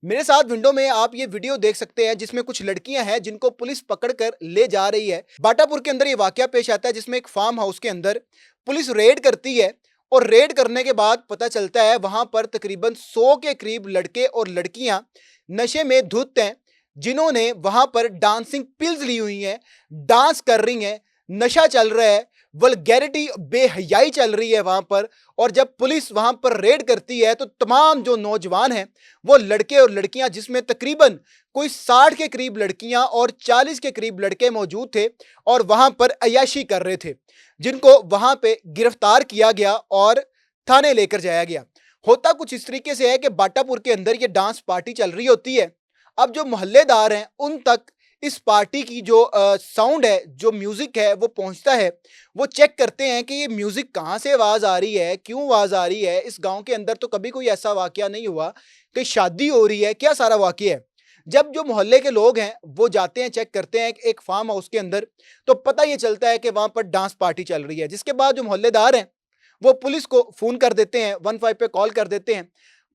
मेरे साथ विंडो में आप ये वीडियो देख सकते हैं जिसमें कुछ लड़कियां हैं जिनको पुलिस पकड़कर ले जा रही है। बाटापुर के अंदर ये वाकया पेश आता है जिसमें एक फार्म हाउस के अंदर पुलिस रेड करती है और रेड करने के बाद पता चलता है वहां पर तकरीबन 100 के करीब लड़के और लड़कियां नशे में धुत हैं, जिन्होंने वहां पर डांसिंग पिल्स ली हुई हैं, डांस कर रही हैं, नशा चल रहा है, वल्गैरिटी बेहयाई चल रही है वहां पर। और जब पुलिस वहां पर रेड करती है तो तमाम जो नौजवान हैं वो लड़के और लड़कियां, जिसमें तकरीबन कोई 60 के करीब लड़कियां और 40 के करीब लड़के मौजूद थे और वहां पर अय्याशी कर रहे थे, जिनको वहां पे गिरफ्तार किया गया और थाने लेकर जाया गया। होता कुछ इस तरीके से है कि बाटापुर के अंदर ये डांस पार्टी चल रही होती है। अब जो मोहल्लेदार हैं उन तक इस पार्टी की जो साउंड है, जो म्यूजिक है वो पहुंचता है। वो चेक करते हैं कि ये म्यूजिक कहाँ से आवाज आ रही है, क्यों आवाज आ रही है। इस गांव के अंदर तो कभी कोई ऐसा वाकया नहीं हुआ कि शादी हो रही है, क्या सारा वाकया है। जब जो मोहल्ले के लोग हैं वो जाते हैं, चेक करते हैं एक फार्म हाउस के अंदर, तो पता ये चलता है कि वहां पर डांस पार्टी चल रही है। जिसके बाद जो मोहल्लेदार हैं वो पुलिस को फोन कर देते हैं, 15 पे कॉल कर देते हैं।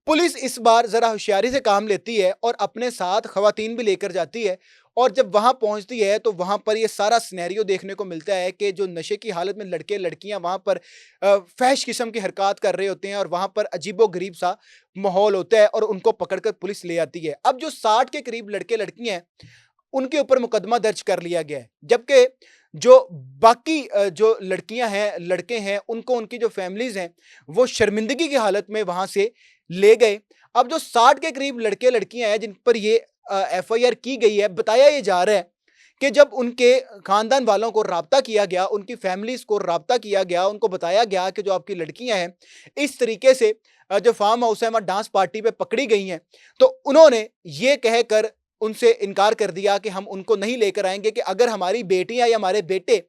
पुलिस इस बार जरा होशियारी से काम लेती है और अपने साथ खवातीन भी लेकर जाती है। और जब वहां पहुंचती है तो वहां पर ये सारा सिनेरियो देखने को मिलता है कि जो नशे की हालत में लड़के लड़कियां वहां पर फहश किस्म की हरकत कर रहे होते हैं और वहां पर अजीबो गरीब सा माहौल होता है और उनको पकड़कर पुलिस ले आती है। अब जो 60 के करीब लड़के लड़कियां हैं उनके ऊपर मुकदमा दर्ज कर लिया गया है, जबकि जो बाकी जो लड़कियां हैं, लड़के हैं, उनको उनकी जो फैमिलीज हैं वो शर्मिंदगी की हालत में वहां से ले गए। अब जो 60 के करीब लड़के लड़कियां हैं जिन पर ये एफआईआर की गई है, बताया ये जा रहा है कि जब उनके खानदान वालों को राब्ता किया गया, उनकी फैमिलीज को राब्ता किया गया, उनको बताया गया कि जो आपकी लड़कियां हैं इस तरीके से जो फार्म हाउस है वहां डांस पार्टी पे पकड़ी गई हैं, तो उन्होंने ये कहकर उनसे इनकार कर दिया कि हम उनको नहीं लेकर आएंगे, कि अगर हमारी बेटियां या हमारे बेटे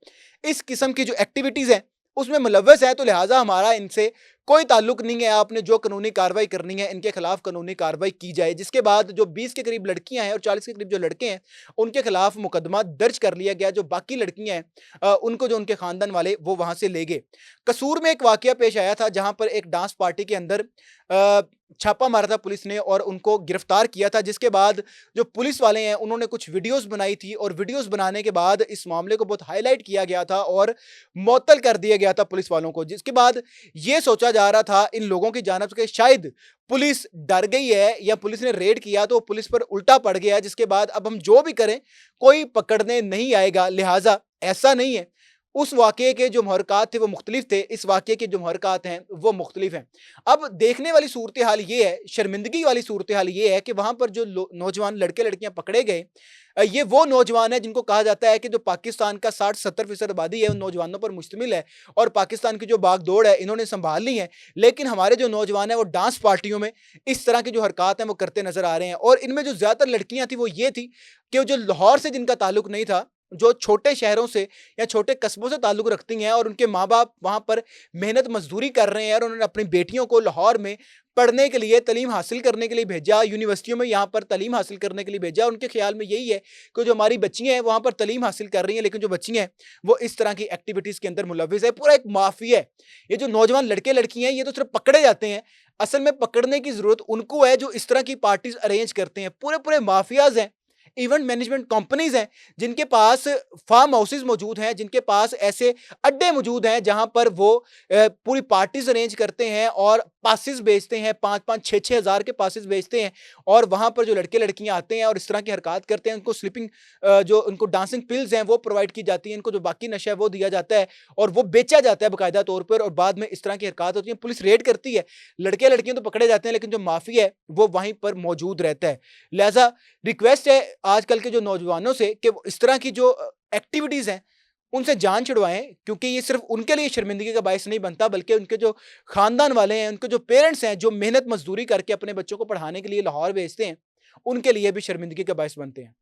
इस किस्म की जो एक्टिविटीज हैं उसमें मुलव्वस है तो लिहाजा हमारा इनसे कोई ताल्लुक नहीं है, आपने जो कानूनी कार्रवाई करनी है इनके खिलाफ कानूनी कार्रवाई की जाए। जिसके बाद जो 20 के करीब लड़कियां हैं और 40 के करीब जो लड़के हैं उनके खिलाफ मुकदमा दर्ज कर लिया गया। जो बाकी लड़कियां हैं उनको जो उनके खानदान वाले वो वहां से ले गए। कसूर में एक वाकया पेश आया था जहां पर एक डांस पार्टी के अंदर छापा मारा था पुलिस ने और उनको गिरफ्तार किया था। जिसके बाद जो पुलिस वाले हैं उन्होंने कुछ वीडियोस बनाई थी और वीडियोस बनाने के बाद इस मामले को बहुत हाईलाइट किया गया था और मुअत्तल कर दिया गया था पुलिस वालों को। जिसके बाद ये सोचा जा रहा था इन लोगों की जानिब से शायद पुलिस डर गई है या पुलिस ने रेड किया तो पुलिस पर उल्टा पड़ गया, जिसके बाद अब हम जो भी करें कोई पकड़ने नहीं आएगा। लिहाजा ऐसा नहीं है, उस वाकये के जो मुहरकात थे वो मुख्तलिफ थे, इस वाकये के जो मुहरकात हैं वो मुख्तलिफ हैं। अब देखने वाली सूरत हाल ये है, शर्मिंदगी वाली सूरत हाल ये है कि वहां पर जो नौजवान लड़के लड़कियां पकड़े गए, ये वो नौजवान है जिनको कहा जाता है कि जो पाकिस्तान का 60-70% आबादी है उन नौजवानों पर मुश्तमिल है और पाकिस्तान की जो बागडोर है इन्होंने संभाल ली है। लेकिन हमारे जो नौजवान है वो डांस पार्टियों में इस तरह की जो हरकत हैं वो करते नजर आ रहे हैं। और इनमें जो ज्यादातर लड़कियां थी वो ये थी कि जो लाहौर से जिनका ताल्लुक नहीं था, जो छोटे शहरों से या छोटे कस्बों से ताल्लुक रखती हैं और उनके माँ बाप वहाँ पर मेहनत मजदूरी कर रहे हैं और उन्होंने अपनी बेटियों को लाहौर में पढ़ने के लिए, तालीम हासिल करने के लिए भेजा, यूनिवर्सिटियों में यहाँ पर तालीम हासिल करने के लिए भेजा। उनके ख्याल में यही है कि जो हमारी बच्चियाँ हैं वहाँ पर तालीम हासिल कर रही हैं, लेकिन जो बच्चियाँ हैं वो इस तरह की एक्टिविटीज़ के अंदर मुलविस है। पूरा एक माफिया है। ये जो नौजवान लड़के लड़कियाँ हैं ये तो सिर्फ पकड़े जाते हैं, असल में पकड़ने की जरूरत उनको है जो इस तरह की पार्टीज अरेंज करते हैं। पूरे पूरे माफियाज हैं, इवेंट मैनेजमेंट कंपनीज हैं जिनके पास फार्म हाउसेज मौजूद हैं, जिनके पास ऐसे अड्डे मौजूद हैं जहां पर वो पूरी पार्टीज अरेंज करते हैं और पासिस बेचते हैं, 5-5, 6-6 हज़ार के पासिस बेचते हैं। और वहां पर जो लड़के लड़कियां आते हैं और इस तरह की हरकत करते हैं, उनको स्लीपिंग जो उनको डांसिंग पिल्स हैं वो प्रोवाइड की जाती है, इनको जो बाकी नशा है वो दिया जाता है और वो बेचा जाता है बाकायदा तौर पर। और बाद में इस तरह की हरकत होती है, पुलिस रेड करती है, लड़के लड़कियां तो पकड़े जाते हैं लेकिन जो माफिया है वो वहीं पर मौजूद रहता है। लिहाजा रिक्वेस्ट है आजकल के जो नौजवानों से कि वो इस तरह की जो एक्टिविटीज हैं उनसे जान छुड़वाएं, क्योंकि ये सिर्फ उनके लिए शर्मिंदगी का बायस नहीं बनता बल्कि उनके जो खानदान वाले हैं, उनके जो पेरेंट्स हैं जो मेहनत मजदूरी करके अपने बच्चों को पढ़ाने के लिए लाहौर भेजते हैं, उनके लिए भी शर्मिंदगी का बायस बनते हैं।